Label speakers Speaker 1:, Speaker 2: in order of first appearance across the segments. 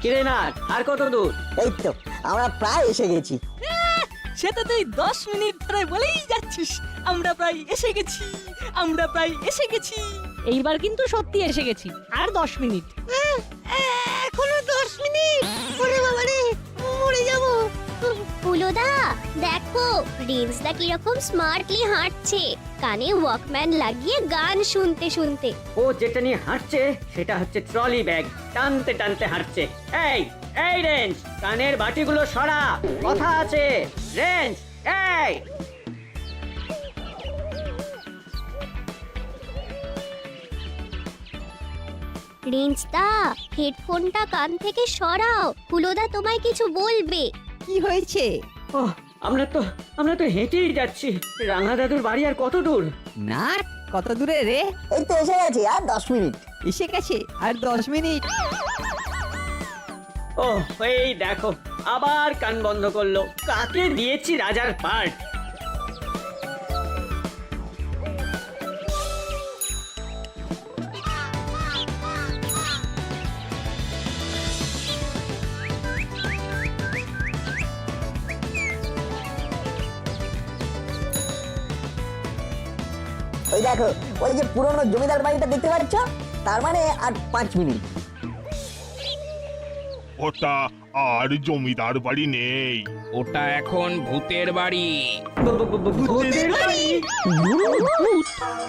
Speaker 1: কিরে না আর কত দূর?
Speaker 2: এই তো আমরা প্রায় এসে গেছি।
Speaker 3: সে তো তুই 10 মিনিট ধরে বলেই যাচ্ছিস আমরা প্রায় এসে গেছি, আমরা প্রায় এসে গেছি। এইবার কিন্তু সত্যি এসে গেছি। আর 10 মিনিট। এখনো 10 মিনিট? ওরে বাবা রে, মরে যাব।
Speaker 4: ফুলোদা দেখো রিন্সদা কিরকম স্মার্টলি হাঁটছে, কানে ওয়াকম্যান লাগিয়ে গান শুনতে শুনতে।
Speaker 1: ও যেটা নিয়ে হাঁটছে সেটা হচ্ছে ট্রলি ব্যাগ, টানতে টানতে হাঁটছে। এই এই রেঞ্জ, কানের বাটিগুলো সরা, কথা আছে। রেঞ্জ, এই
Speaker 4: রিন্সদা হেডফোনটা কান থেকে সরাও, ফুলোদা তোমায় কিছু বলবে।
Speaker 2: কি হয়েছে?
Speaker 1: ও আমরা তো হেঁটেই যাচ্ছি। রাঙা দাদুর বাড়ি আর কত দূর?
Speaker 5: না কত দূরে রে?
Speaker 2: এই তো এসে গেছি, আর 10 মিনিট।
Speaker 5: এসে গেছে আর 10 মিনিট।
Speaker 1: ও এই দেখো আবার কান বন্ধ করলো। কাকে দিয়েছি রাজার পার্ট?
Speaker 2: ওই দেখো, ওই যে পুরনো জমিদার বাড়িটা দেখতে পাচ্ছ, তার মানে আর 5 মিনিট।
Speaker 6: ওটা আর জমিদার বাড়ি নেই,
Speaker 7: ওটা এখন ভূতের বাড়ি।
Speaker 1: ভূতের বাড়ি?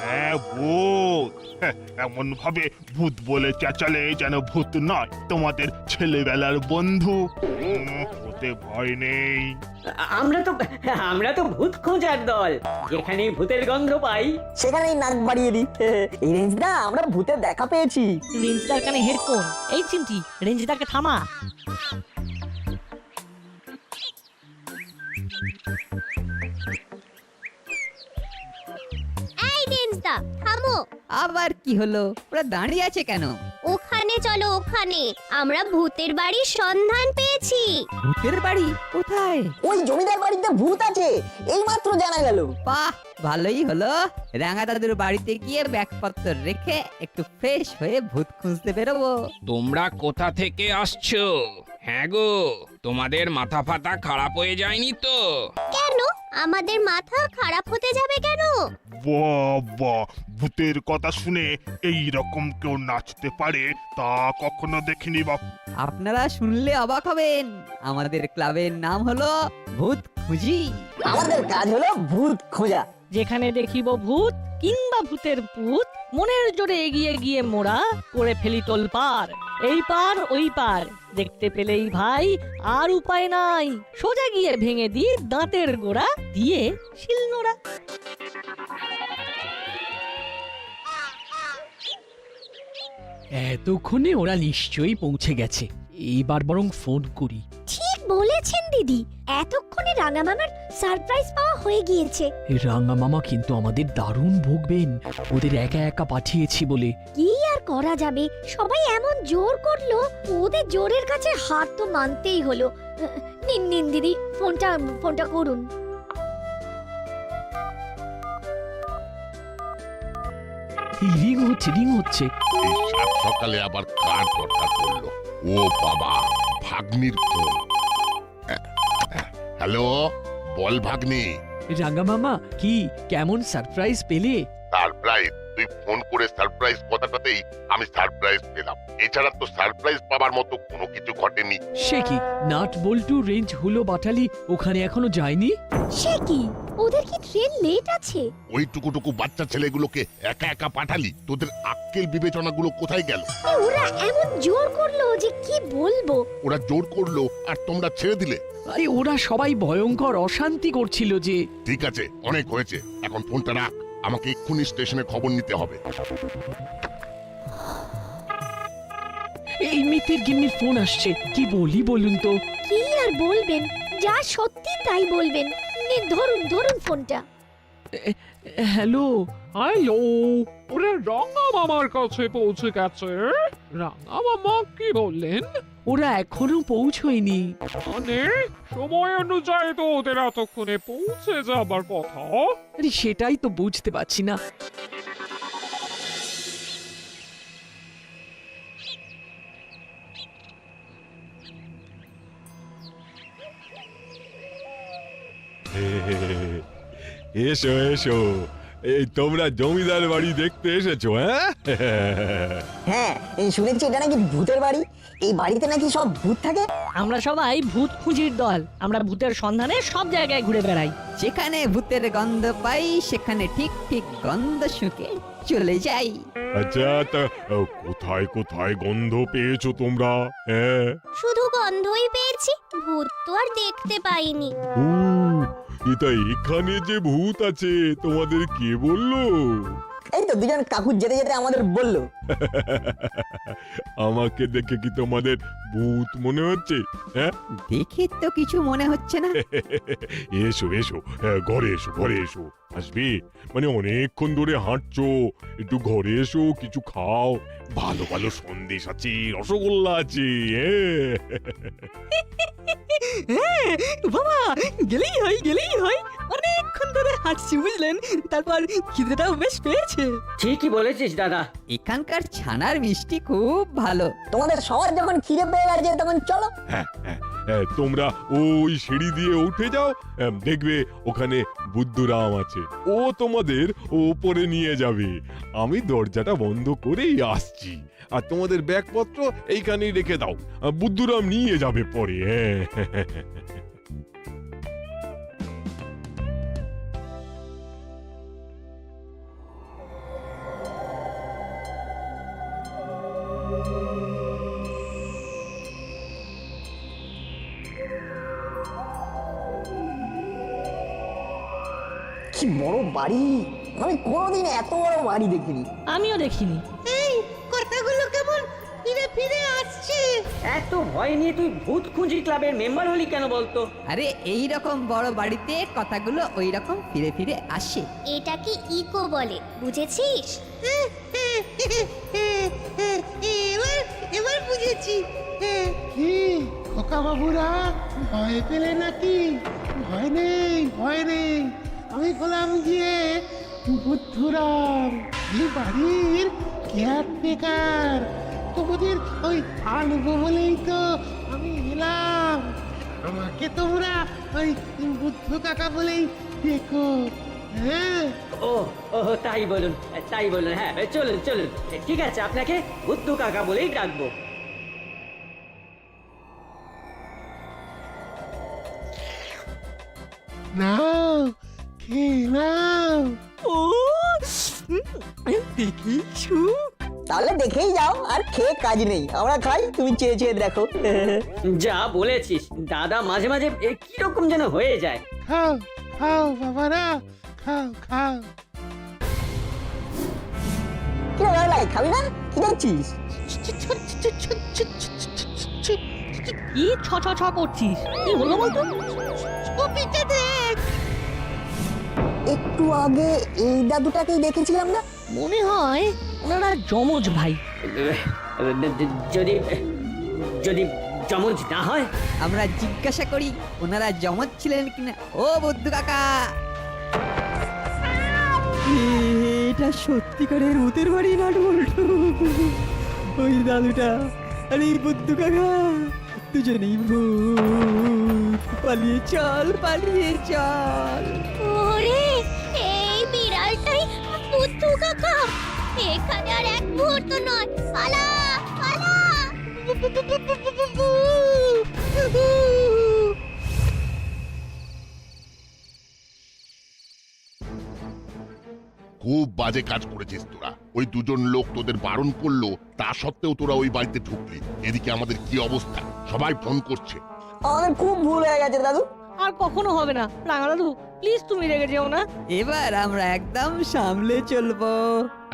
Speaker 6: হ্যাঁ ভূত। এমন ভাবে ভূত বলে চেঁচালে যেন ভূত নয়, তোমাদের ছেলেবেলার বন্ধু। ওতে ভয় নেই।
Speaker 1: আমরা তো ভূত খোঁজার দল। যেখানে ভূতের গন্ধ পাই
Speaker 2: সেখানেই নাক বাড়িয়ে দিই। এই রেঞ্জদা, আমরা ভূতের দেখা পেয়েছি।
Speaker 3: রেঞ্জদার কানে হেডফোন। এই চিমটি, রেঞ্জদাকে থামা।
Speaker 4: এই রিন্সদা থামো।
Speaker 5: আবার কি হলো? ওরা দাঁড়িয়ে আছে কেন?
Speaker 4: ওখানে চলো, ওখানে আমরা ভূতের বাড়ির সন্ধান পেয়েছি।
Speaker 5: ভূতের বাড়ি কোথায়?
Speaker 2: ওই জমিদার বাড়িতে ভূত আছে, এই মাত্র জানা গেল।
Speaker 5: বাহ, ভালোই হলো। রাঙা দাদুর বাড়িতে গিয়ে ব্যাগপত্র রেখে একটু ফ্রেশ হয়ে ভূত খুঁজতে বেরোবো।
Speaker 7: তোমরা কোথা থেকে আসছো? হ্যাঁ গো, তোমাদের মাথা ফাতা খারাপ হয়ে যায়নি তো?
Speaker 4: কেন আমাদের মাথা খারাপ হতে যাবে কেন?
Speaker 6: বাবা, ভূতের কথা শুনে এই রকম কেউ নাচতে পারে তা কখনো দেখিনি বাপ।
Speaker 5: আপনারা শুনলে অবাক হবেন, আমাদের ক্লাবের নাম হলো ভূত খুঁজি।
Speaker 2: আমাদের কাজ হলো ভূত খোঁজা।
Speaker 3: যেখানে দেখিব ভূত কিংবা ভূতের পুত, মনের জোরে এগিয়ে গিয়ে মোরা করে ফেলি তোলপার। এই পার ওই পার দেখতে পেলেই ভাই আর উপায় নাই, সোজা গিয়ে ভেঙে দি দাঁতের গোড়া দিয়ে শিলনোড়া।
Speaker 8: এতক্ষণে ওরা নিশ্চয়ই পৌঁছে গেছে। এইবার বরং ফোন করি।
Speaker 4: ঠিক বলেছেন দিদি, এতক্ষণে রাঙা মামার সারপ্রাইজ পাওয়া হয়ে গিয়েছে।
Speaker 8: রাঙা মামা কিন্তু আমাদের দারুণ ভুগবেন, ওদের একা একা পাঠিয়েছি বলে।
Speaker 4: কি আর করা যাবে, সবাই এমন জোর করলো, ওদের জোরের কাছে হার তো মানতেই হলো। নিন নিন দিদি, ফোনটা করুন।
Speaker 8: রিং হচ্ছে রিং হচ্ছে।
Speaker 6: এই সাত সকালে আবার কার দরকার পড়লো? ও বাবা, ভাগ্নির ফোন। হ্যালো, বল ভাগ্নি।
Speaker 8: রাঙা মামা, কি কেমন সারপ্রাইজ পেলে?
Speaker 6: সারপ্রাইজ? তুই ফোন করে সারপ্রাইজ কথাটাতেই আমি সারপ্রাইজ পেলাম। এছাড়া তো সারপ্রাইজ পাবার মতো কোনো কিছু ঘটেনি।
Speaker 8: সে কি, নাট বল্টু রেঞ্জ হুলো বাটালি ওখানে এখনো যায়নি?
Speaker 4: সে কি, ওদের কি ট্রেন লেট আছে?
Speaker 6: ওই টুকু বাচ্চা ছেলেগুলোকে একা একা পাঠালি, তোদের আক্কেল বিবেচনাগুলো কোথায় গেল?
Speaker 4: ওরা এমন জোর করলো যে কি বলবো।
Speaker 6: ওরা জোর করলো আর তোমরা ছেড়ে দিলে?
Speaker 8: আরে ওরা সবাই ভয়ঙ্কর অশান্তি করছিল যে।
Speaker 6: ঠিক আছে, অনেক হয়েছে, এখন ফোনটা রাখ। আমাকে এক্ষুনি স্টেশনে খবর নিতে হবে।
Speaker 8: এই মিতির গিন্নির ফোন আসছে, কি বলি বলুন তো?
Speaker 4: কি আর বলবেন, যা সত্যি তাই বলবেন। নিন, ধরুন ফোনটা।
Speaker 8: হ্যালো।
Speaker 9: হ্যালো, ওরা রাঙা মামার কাছে পৌঁছে গেছে। রাঙা মামা কি বললেন?
Speaker 8: ওরা এখনো পৌঁছয়নি।
Speaker 9: মানে সময় অনুযায়ী তো ওদের এতক্ষণে পৌঁছে যাবার কথা।
Speaker 8: আরে সেটাই তো বুঝতে পারছি না।
Speaker 10: এসো এসো, এই তোমরা জমিদার বাড়ি দেখতে এসেছো? হ্যাঁ
Speaker 2: হ্যাঁ, এই শুনেছি এটা নাকি ভূতের বাড়ি। এই বাড়িতে নাকি সব ভূত থাকে।
Speaker 3: আমরা সবাই ভূত খুঁজির দল, আমরা ভূতের সন্ধানে সব জায়গায় ঘুরে বেড়াই।
Speaker 5: যেখানে ভূতের গন্ধ পাই সেখানে ঠিক ঠিক গন্ধ শুকে চলে যাই।
Speaker 10: আচ্ছা, তা কোথায় কোথায় গন্ধ পেয়েছো তোমরা? হ্যাঁ,
Speaker 4: শুধু গন্ধই পেয়েছি, ভূত তো আর দেখতে পাইনি।
Speaker 10: ও এটা এখানে যে ভূত আছে তোমাদের কে বললো?
Speaker 2: এই তো দুজন কাকু যেতে যেতে আমাদের বললো।
Speaker 10: আমাকে দেখে কি তোমাদের ভূত মনে হচ্ছে? হ্যাঁ,
Speaker 5: দেখে তো কিছু মনে হচ্ছে না।
Speaker 10: এসো এসো, ঘরে এসো, ঘরে এসো। আসবে মানে অনেকক্ষণ ধরে হাঁটছো, একটু ঘরে এসো, কিছু খাও। ভালো ভালো সন্দেশ আছে, রসগোল্লা আছে।
Speaker 3: বাবা, গেলেই হয়, অনেকক্ষণ ধরে হাঁটছি বুঝলেন, তারপর খিদেটাও বেশ পেয়েছে।
Speaker 1: ঠিকই বলেছিস দাদা।
Speaker 5: এখানকার ছানার মিষ্টি খুব ভালো।
Speaker 2: তোমাদের সবার যখন খিদে পেয়ে গেছে তখন চলো।
Speaker 10: তোমরা ওই সিঁড়ি দিয়ে উঠে যাও, দেখবে ওখানে বুদ্ধুরাম আছে, ও তোমাদের ওপরে নিয়ে যাবে। আমি দরজাটা বন্ধ করেই আসছি, আর তোমাদের ব্যাগপত্র এইখানেই রেখে দাও, বুদ্ধুরাম নিয়ে যাবে পরে। হ্যাঁ
Speaker 2: কি বড় বাড়ি! আমি কোনোদিন এত বড় বাড়ি দেখিনি।
Speaker 3: আমিও দেখিনি।
Speaker 1: এত ভয় নিয়ে তুই ভূত খুঁজি ক্লাবের মেম্বার হলি কেন বলতো?
Speaker 5: আরে এই রকম বড় বাড়িতে কথাগুলো ওই রকম ফিরে ফিরে আসে।
Speaker 4: এটাকে ইকো বলে, বুঝেছিস?
Speaker 11: এবার বুঝেছি। কি খোকা বাবুরা ভয় পেলে নাকি? ভয় নেই, ভয় নেই। আমি হলাম গিয়ে বুদ্ধুরাম, এই বাড়ির কেয়ারটেকার। তোমাদের ওই আনবো বলেই তো আমি এলাম। আমাকে তোমরা ওই বুদ্ধ কাকা বলেই দেখো। হ্যাঁ,
Speaker 1: ও ও তাই বলুন, তাই বলুন। হ্যাঁ চলুন চলুন, ঠিক আছে, আপনাকে বুদ্ধু কাকা বলেই ডাকবো।
Speaker 11: নাও খেয়ে নাও।
Speaker 3: ও দেখিছু,
Speaker 2: তাহলে দেখেই যাও, আর খেয়ে কাজ নেই। আমরা খাই, তুমি চেয়ে চেয়ে দেখো।
Speaker 1: যা বলেছিস দাদা, মাঝে মাঝে কিরকম যেন হয়ে যায়।
Speaker 11: খাও খাও বাবারা, খাও খাও।
Speaker 2: কি রে, খাবি না? কি দেখছিস?
Speaker 3: কি ছ ছ ছ করছিস? কি হলো বলতো?
Speaker 2: একটু আগে এই দাদুটাকেই দেখেছিলাম না?
Speaker 3: মনে হয় ওনারা যমজ ভাই।
Speaker 1: যদি যদি জমজ না হয়?
Speaker 5: আমরা জিজ্ঞাসা করি ওনারা জমজ ছিলেন কিনা। ও বুদ্ধু কাকা, এটা সত্যিকারের ভূতের বাড়ি না বলতো? ওই দাদুটা আর এই বুদ্ধু কাকা দুজনেই ভূত। পালিয়ে চল, পালিয়ে চল।
Speaker 4: ওরে, এই বিড়ালটাই বুদ্ধু কাকা। এখানে আর এক মুহূর্ত নয়, পালা পালা।
Speaker 12: খুব বাজে কাজ করেছিস তোরা। ওই দুজন লোক তোদের বারণ করলো, তা সত্ত্বেও তোরা ওই বাড়িতে ঢুকলি। এদিকে আমাদের কি অবস্থা, সবাই ফোন করছে।
Speaker 2: আমাদের খুব ভুল হয়ে গেছে দাদু।
Speaker 3: আর কখনো হবে না। রাঙা দাদু, প্লিজ তুমি রেগে যেও না।
Speaker 5: এবার আমরা একদম সামলে চলবো।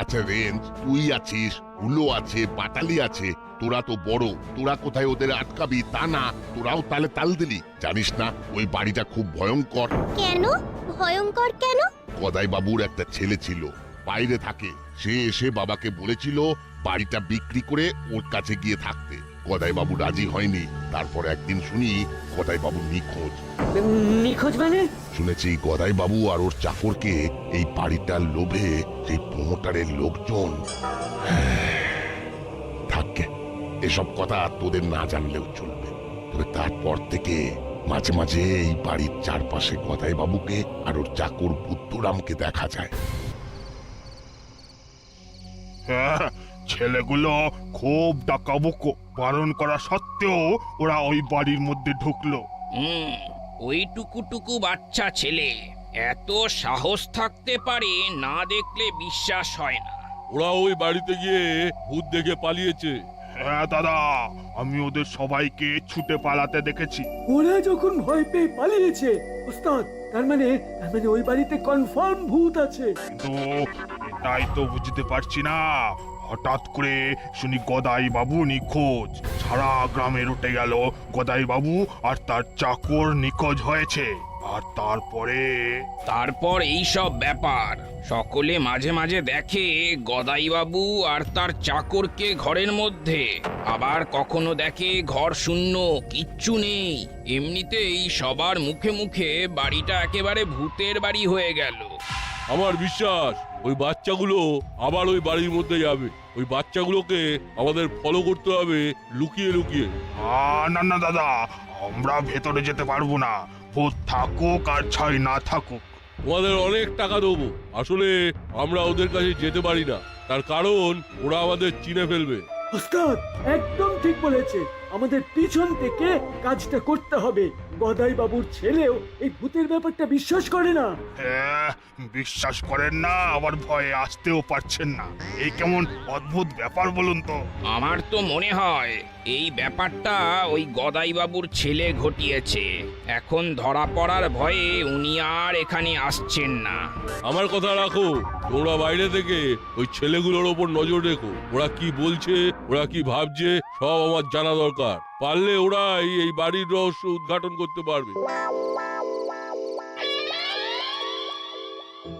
Speaker 12: আচ্ছা রেঞ্জ, তুই আছিস, হুলো আছে, পাটালি আছে, তোরা তো বড়, তোরা কোথায় ওদের আটকাবি তা না, তোরাও তালে তাল দিলি। জানিস না ওই বাড়িটা খুব ভয়ঙ্কর?
Speaker 4: কেন ভয়ঙ্কর কেন?
Speaker 12: গদাই বাবুর একটা ছেলে ছিল, বাইরে থাকে। সে এসে বাবাকে বলেছিল বাড়িটা বিক্রি করে ওর কাছে গিয়ে থাকতে। গদাই বাবু রাজি হয়নি। তারপর একদিন শুনি গদাই বাবু নিখোঁজ।
Speaker 1: নিখোঁজ মানে?
Speaker 12: শুনেছি গদাই বাবু আর ওর চাকরকে এই বাড়িটার লোভে সেই প্রমোটারের লোকজন। থাকবে, এসব কথা তোদের না জানলেও চলবে। তবে তারপর থেকে মাঝে মাঝে এই বাড়ির চারপাশে গদাই বাবুকে আর ওর চাকর বুদ্ধুরামকে দেখা যায়।
Speaker 6: হ্যাঁ, ছেলেগুলো খুব ডাকাবুকো, বারণ করা সত্ত্বেও ওরা ওই বাড়ির মধ্যে ঢুকলো।
Speaker 7: ওই টুকু বাচ্চা ছেলে এত সাহস থাকতে পারে, না দেখলে বিশ্বাস হয় না।
Speaker 10: ওরা ওই বাড়িতে গিয়ে ভূত দেখে পালিয়েছে।
Speaker 6: হ্যাঁ দাদা, আমি ওদের সবাইকে ছুটে পালাতে দেখেছি।
Speaker 8: ওরা যখন ভয় পেয়ে পালিয়েছে ওস্তাদ, তার মানে ওই বাড়িতে কনফার্ম ভূত আছে।
Speaker 6: কিন্তু এটাই তো বুঝতে পারছি না, হঠাৎ করে শুনি গদাই বাবু নিখোঁজ। সারা গ্রামে রটে গেল গদাই বাবু আর তার চাকর নিখোঁজ হয়েছে। আর তারপর
Speaker 7: এই সব ব্যাপার সকলে মাঝে মাঝে দেখে গদাইবাবু আর তার চাকরকে ঘরের মধ্যে, আবার কখনো দেখে ঘর শূন্য, কিচ্ছু নেই। এমনিতেই সবার মুখে মুখে বাড়িটা একেবারে ভূতের বাড়ি হয়ে গেল।
Speaker 10: আমার বিশ্বাস ওই বাচ্চাগুলো আবার ওই বাড়ির মধ্যে যাবে। ওই বাচ্চাগুলোকে আমাদের ফলো করতে হবে লুকিয়ে লুকিয়ে।
Speaker 6: না না দাদা, আমরা ভেতরে যেতে পারবো না, ভূত থাকুক আর ছাই না থাকুক।
Speaker 10: তোমাদের অনেক টাকা দেবো, আসলে আমরা ওদের কাছে যেতে পারি না, তার কারণ ওরা আমাদের চিনে ফেলবে।
Speaker 8: ওস্তাদ একদম ঠিক বলেছে, আমাদের পিছন থেকে কাজটা করতে হবে। গদাই বাবুর ছেলেও এই ভূতের ব্যাপারটা বিশ্বাস করে না।
Speaker 6: হ্যাঁ, বিশ্বাস করেন না, আবার ভয়ে আসতেও পারছেন না। এই কেমন অদ্ভুত ব্যাপার বলুন তো।
Speaker 7: আমার তো মনে হয় এই ব্যাপারটা ওই গদাইবাবুর ছেলে ঘটিয়েছে। এখন ধরা পড়ার ভয়ে উনি আর এখানে আসছেন না।
Speaker 10: আমার কথা রাখো, তোমরা বাইরে থেকে ওই ছেলেগুলোর ওপর নজর রেখো। ওরা কি বলছে, ওরা কি ভাবছে, সব আমার জানা দরকার। পারলে ওরাই এই বাড়ির রহস্য উদ্ঘাটন করতে পারবে।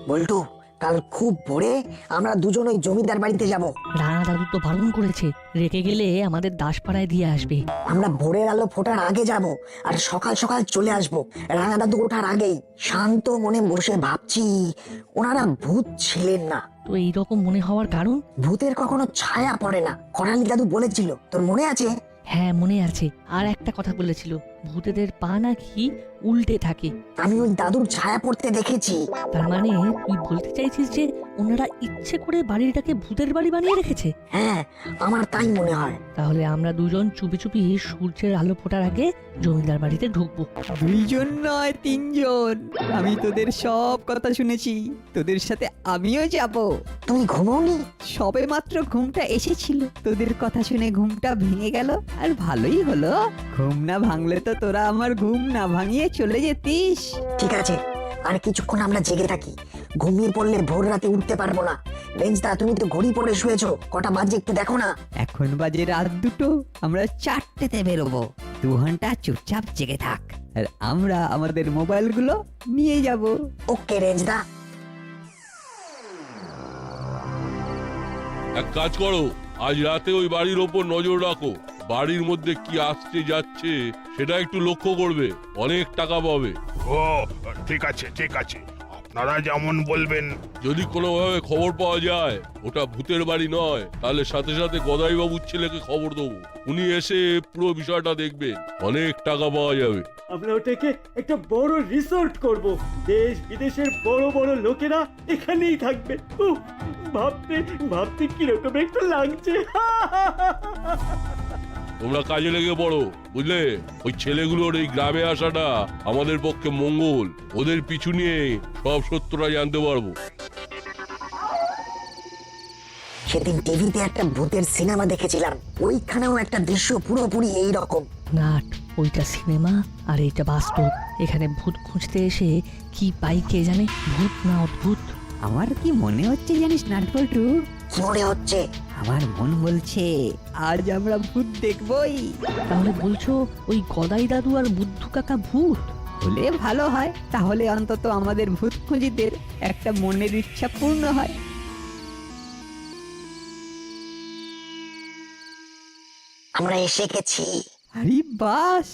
Speaker 2: বল্টু, কাল খুব ভোরে আমরা দুজন ওই জমিদার বাড়িতে যাব।
Speaker 3: রানা দাদু তো বারণ করেছে, রেখে গেলে আমাদের দাসপাড়ায় দিয়ে আসবে।
Speaker 2: আমরা ভোরের আলো ফোটার আগে যাব আর সকাল সকাল চলে আসব, রাঙা দাদু ওঠার আগেই। শান্ত মনে বসে ভাবছি, ওনারা ভূত ছিলেন না।
Speaker 3: তো এইরকম মনে হওয়ার কারণ?
Speaker 2: ভূতের কখনো ছায়া পড়ে না, করালি দাদু বলেছিল, তোর মনে আছে?
Speaker 3: হ্যাঁ মনে আছে, আর একটা কথা বলেছিল, ভূতেদের পা নাকি উল্টে থাকে।
Speaker 2: আমি ওই দাদুর ছায়া পড়তে দেখেছি।
Speaker 3: তার মানে তুই বলতে চাইছিস যে ওনারা ইচ্ছে করে বাড়িটাকে ভূতের বাড়ি বানিয়ে রেখেছে?
Speaker 2: হ্যাঁ, আমার তাই মনে হয়।
Speaker 3: তাহলে আমরা দুজন চুপি চুপি সূর্যের আলো ফোটার আগে জমিদার বাড়িতে ঢুকবো।
Speaker 5: 2 জন নয় 3 জন। আমি তোদের সব কথা শুনেছি, তোদের সাথে আমিও যাব।
Speaker 2: তুমি ঘুমোনি?
Speaker 5: সবে মাত্র ঘুমটা এসেছিল, তোদের কথা শুনে ঘুমটা ভেঙে গেল। আর ভালোই হলো, ঘুম না ভাঙলে তো তোরা আমার ঘুম না ভাঙিয়ে চলে যেতিস।
Speaker 2: ঠিক আছে, আর কিছুক্ষণ আমরা জেগে থাকি। ঘুমিয়ে পড়লে ভোর রাতে উঠতে পারবো না। রেঞ্জদা, তুমি তো ঘড়ি পরে শুয়েছো, কটা বাজে একটু দেখো না।
Speaker 5: এখন বাজে রাত 2টো, আমরা 4টেতে বেরোবো। 2 ঘন্টা চুপচাপ জেগে থাক, আর আমরা আমাদের মোবাইলগুলো নিয়ে যাব।
Speaker 2: ওকে রেঞ্জদা।
Speaker 10: এক কাজ করো, আজ রাতে ওই বাড়ির ওপর নজর রাখো। বাড়ির মধ্যে কি আসছে যাচ্ছে সেটা একটু লক্ষ্য করবে, অনেক টাকা পাবে।
Speaker 6: ও ঠিক আছে ঠিক আছে, আপনারা যেমন বলবেন।
Speaker 10: যদি কোনোভাবে খবর পাওয়া যায় ওটা ভূতের বাড়ি নয়, তাহলে সাথে সাথে গদাই বাবুর ছেলেকে খবর দেবো। উনি এসে পুরো বিষয়টা দেখবেন, অনেক টাকা পাওয়া যাবে।
Speaker 8: আমরা ওটাকে একটা বড় রিসোর্ট করব, দেশ বিদেশের বড় বড় লোকেরা এখানেই থাকবে। ভাবতে ভাবতে কিরকম একটু লাগছে।
Speaker 10: তোমরা কাজে লেগে পড়ো, বুঝলে? ওই ছেলেগুলোর এই গ্রামে আসাটা আমাদের পক্ষে মঙ্গল। ওদের পিছু নিয়ে সব সত্যটা জানতে পারবো।
Speaker 2: সেদিন টিভিতে একটা ভূতের সিনেমা দেখেছিলাম, ওইখানেও একটা দৃশ্য পুরোপুরি এই রকম।
Speaker 3: নাট, ওইটা সিনেমা আর এইটা বাস্তব। এখানে ভূত খুঁজতে এসে কি পাই কে জানে, ভূত না অদ্ভুত।
Speaker 5: আমার কি মনে হচ্ছে জানিস নাটবল্টু?
Speaker 2: কি মনে হচ্ছে?
Speaker 5: আমার মন বলছে আজ আমরা ভূত দেখবই।
Speaker 3: তাহলে বলছো ওই গদাই দাদু আর বুদ্ধু কাকা ভূত?
Speaker 5: হলে ভালো হয়, তাহলে অন্তত আমাদের ভূত খুঁজিদের একটা মনের ইচ্ছা পূর্ণ হয়।
Speaker 2: আমরা এসে গেছি।
Speaker 5: আরে বাস,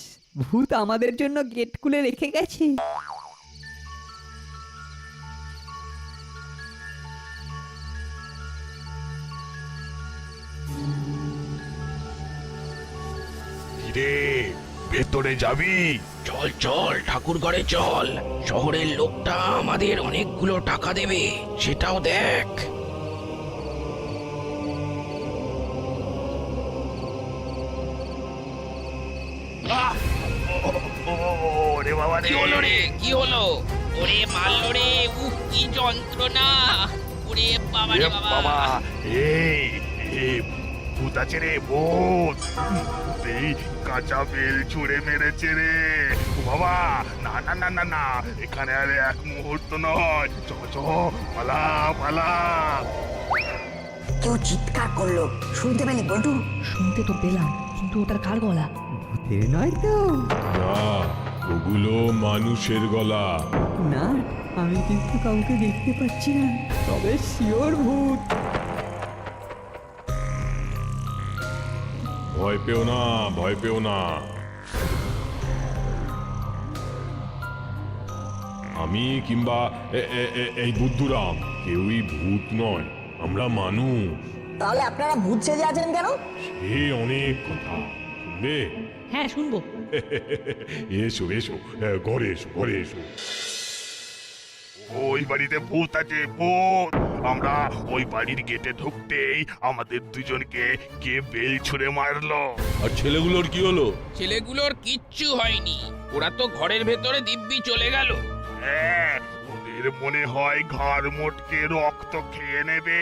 Speaker 5: ভূত আমাদের জন্য গেট খুলে রেখে গেছে।
Speaker 6: রে ভেতরে যাবি?
Speaker 7: চল চল ঠাকুর ঘরে চল, শহরের লোকটা আমাদের অনেকগুলো টাকা দেবে, সেটাও দেখ।
Speaker 6: ওরে বাবা
Speaker 7: কি হলো রে, কি হলো? ওরে মারলো রে, উফ কি যন্ত্রণা! ওরে বাবা রে বাবা!
Speaker 6: বাবা, এই ভূত আছে রে, ভূত! এই কাঁচা বেল ছুঁড়ে মেরেছে রে। ও বাবা, না না না না না, এখানে আর এক মুহূর্ত নয়, চ পালা পালা।
Speaker 2: কেউ চিৎকার করলো, শুনতে পেলি বল্টু?
Speaker 3: শুনতে তো পেলাম, কিন্তু ওটার কার গলা?
Speaker 5: ভূতের নয় তো?
Speaker 10: না, ওগুলো মানুষের গলা।
Speaker 5: না, আমি কিন্তু কাউকে দেখতে পাচ্ছি না, তবে শিওর ভূত।
Speaker 10: ভয় পেও না, ভয় পেও না। আমি কিংবা এই বুদ্ধুরাম কেউই ভূত নয়, আমরা মানুষ।
Speaker 2: তাহলে আপনারা ভূত সেজে আছেন কেন?
Speaker 10: সে অনেক কথা শুনবে?
Speaker 3: হ্যাঁ শুনবো।
Speaker 10: এসো এসো, ঘরে এসো, ঘরে এসো।
Speaker 6: ওই বাড়িতে ভূত আছে, ভূত! আমরা ওই বাড়ির গেটে ঢুকতেই আমাদের দুজনকে কে বেল ছুঁড়ে মারলো।
Speaker 10: আর ছেলেগুলোর কি হলো?
Speaker 7: ছেলেগুলোর কিচ্ছু হয়নি, ওরা তো ঘরের ভেতরে দিব্যি চলে গেল।
Speaker 6: হ্যাঁ, ওদের মনে হয় ঘাড় মোটকে রক্ত খেয়ে নেবে।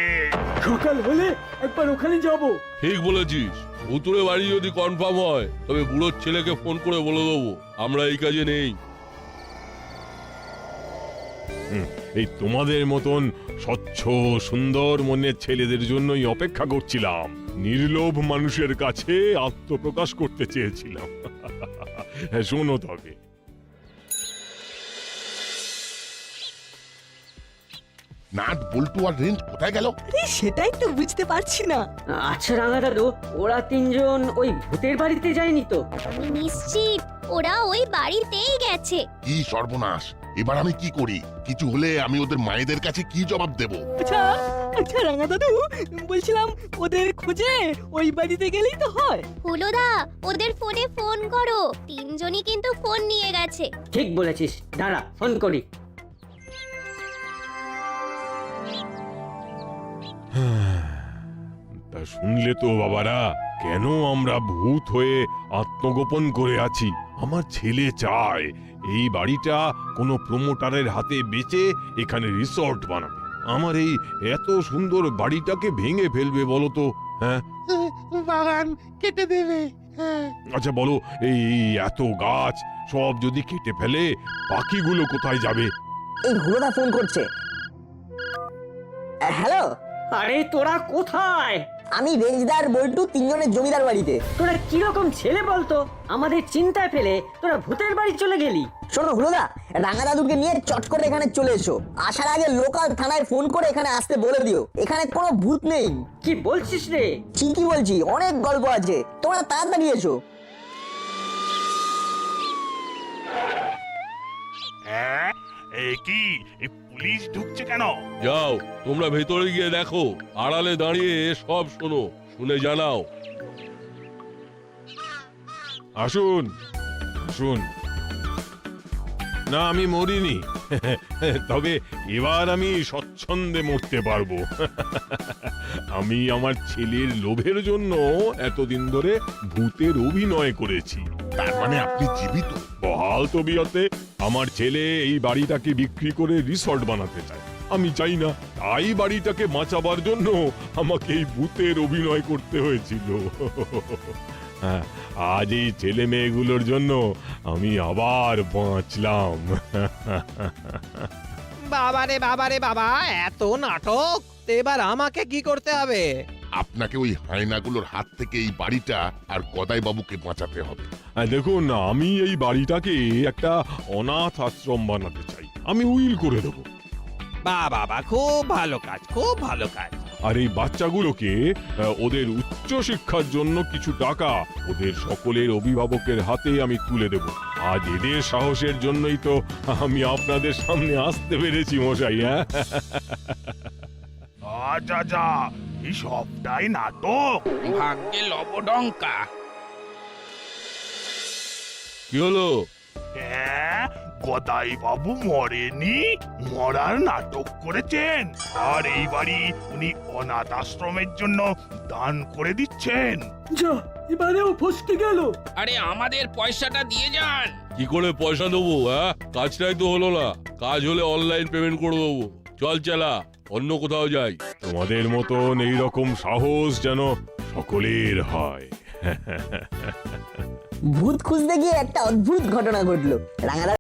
Speaker 8: সকাল হলে একবার ওখানে যাব।
Speaker 10: ঠিক বলেছিস, ভুতুড়ে বাড়ি যদি কনফার্ম হয় তবে বুড়োর ছেলেকে ফোন করে বলে দেবো আমরা এই কাজে নেই। এই তোমাদের মতন স্বচ্ছ সুন্দর মনের ছেলেদের জন্যই অপেক্ষা করছিলাম। নির্লোভ মানুষের কাছে আত্মপ্রকাশ করতে চেয়েছিলাম। শোনো তবে,
Speaker 12: নাট বল্টু আর রেঞ্জ কোথায় গেল?
Speaker 5: সেটাই তো বুঝতে পারছি না।
Speaker 1: আচ্ছা রাঙা দাদু, ওরা তিনজন ওই ভূতের বাড়িতে যায়নি তো?
Speaker 4: আমি নিশ্চিত ওরা ওই বাড়িতেই গেছে।
Speaker 12: কি সর্বনাশ! এবার আমি কি করি? কিছু হলে আমি ওদের মায়েদের কাছে কি জবাব দেব?
Speaker 5: আচ্ছা আচ্ছা রাঙা দাদু, বলছিলাম ওদের খোঁজে ওই বাড়িতে গেলেই তো হয়।
Speaker 4: হুলোদা, ওদের ফোনে ফোন করো, তিনজনই কিন্তু ফোন নিয়ে গেছে।
Speaker 1: ঠিক বলেছিস, দাঁড়া ফোন করি।
Speaker 10: তা শুনলে তো বাবারা, কেন আমরা ভূত হয়ে আত্মগোপন করে আছি। আমার ছেলে চায় এই বাড়িটা কোনো প্রমোটারের হাতে বেচে এখানে রিসর্ট বানাবে। আমার এই এত সুন্দর বাড়িটাকে ভেঙে ফেলবে বলো তো? হ্যাঁ,
Speaker 11: বাগান কেটে দেবে।
Speaker 10: আচ্ছা বলো, এই এত গাছ সব যদি কেটে ফেলে, পাখিগুলো কোথায় যাবে?
Speaker 2: এই হুলোদা ফোন করছে। হ্যালো,
Speaker 1: আরে তোরা কোথায়?
Speaker 2: আমি রেঞ্জদার বল্টু তিনজনের জমিদার বাড়িতে।
Speaker 1: তোরা কিরকম ছেলে বলতো, আমাদের চিন্তায় ফেলে তোরা ভূতের বাড়ি চলে গেলি।
Speaker 2: শোনো হুলোদা, রাঙা দাদুকে নিয়ে চট করে এখানে চলে এসো। আসার আগে লোকাল থানায় ফোন করে এখানে আসতে বলে দিও। এখানে কোনো ভূত নেই।
Speaker 1: কি বলছিস রে?
Speaker 2: ঠিকই বলছি, অনেক গল্প আছে, তোমরা তাড়াতাড়ি এসো।
Speaker 6: হ্যাঁ, এই কি এই পুলিশ ঢুকছে কেন?
Speaker 10: যাও তোমরা ভেতরে গিয়ে দেখো, আড়ালে দাঁড়িয়ে সব শোনো, শুনে জানাও। আসুন আসুন। না, আমি মরিনি, তবে এবার আমি স্বচ্ছন্দে মরতে পারবো। আমি আমার ছেলের লোভের জন্য এতদিন ধরে ভূতের অভিনয় করেছি।
Speaker 12: তার মানে আপনি জীবিত?
Speaker 10: বহাল তবিয়তে আমার ছেলে এই বাড়িটাকে বিক্রি করে রিসর্ট বানাতে চায়। আমি চাই না, তাই বাড়িটাকে বাঁচাবার জন্য আমাকে এই ভূতের অভিনয় করতে হয়েছিল। হ্যাঁ, আজ এই ছেলে মেয়েগুলোর জন্য আমি আবার বাঁচলাম।
Speaker 13: বাবারে বাবারে বাবা, এত নাটক! তো এবার আমাকে কি করতে হবে?
Speaker 12: আপনাকে ওই হায়নাগুলোর হাত থেকে এই বাড়িটা আর গদাই বাবুকে বাঁচাতে হবে।
Speaker 10: দেখুন, আমি এই বাড়িটাকে একটা অনাথ আশ্রম বানাতে চাই। আমি উইল করে দেবো।
Speaker 13: বাবা, খুব ভালো কাজ, খুব ভালো কাজ।
Speaker 10: আর এই বাচ্চাগুলোকে ওদের উচ্চ শিক্ষার জন্য কিছু টাকা ওদের সকলের অভিভাবকের হাতে আমি তুলে দেব। আজ এদের সাহসের জন্যই তো আমি আপনাদের সামনে আসতে পেরেছি মশাই। হ্যাঁ,
Speaker 6: যা যা, এই সবটাই নাটক।
Speaker 7: ভাগ্যে লবডঙ্কা।
Speaker 10: কি হলো?
Speaker 6: হ্যাঁ, গদাই বাবু মরেনি, মরার নাটক করেছেন, আর এই বাড়ি উনি অনাথ আশ্রমের জন্য দান করে দিচ্ছেন।
Speaker 8: যা, এবারেও ফসকে গেল।
Speaker 7: আরে আমাদের পয়সাটা দিয়ে যান।
Speaker 10: কি করে পয়সা দেবো? হ্যাঁ, কাজটাই তো হলো না। কাজ হলে অনলাইন পেমেন্ট করে দেবো। চল চালা, অন্য কোথাও যাই। তোমাদের মতন এইরকম সাহস যেন সকলের হয়।
Speaker 2: ভূত খুঁজতে গিয়ে একটা অদ্ভুত ঘটনা ঘটলো। রাঙাদা